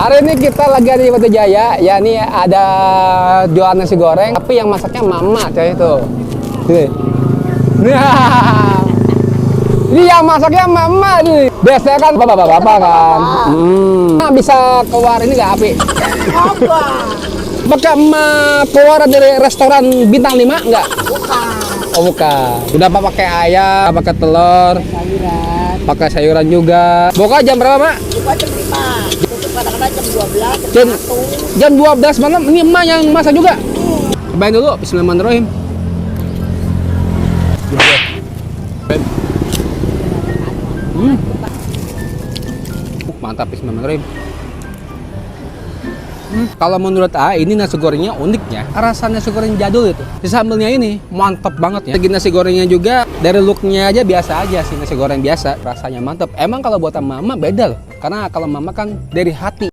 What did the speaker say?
Hari ini kita lagi ada di Batu Jaya, ya ini ada jualan nasi goreng, tapi yang masaknya mama coy itu. Nah, ini yang masaknya mama nih. Biasanya kan bapak-bapak kan. Nah, bisa keluar ini nggak api? Pakai keluar dari restoran bintang 5 nggak? Bukan. Oh bukan. Udah pakai ayam, pakai telur, pakai sayuran juga. Buka jam berapa, Mak? Buka jam 5. Tutup kadang-kadang jam 12, Jam, jam 1. jam 12 malam. Ini emak yang masak juga. Cobain dulu. Bismillahirrahmanirrahim. Mantap. Bismillahirrahmanirrahim. Kalau menurut A, ini nasi gorengnya uniknya rasa nasi goreng jadul itu. Si sambelnya ini mantap banget ya. Segi nasi gorengnya juga dari looknya aja biasa aja sih, nasi goreng biasa, rasanya mantap. Emang kalau buatan mama beda loh, karena kalau mama kan dari hati.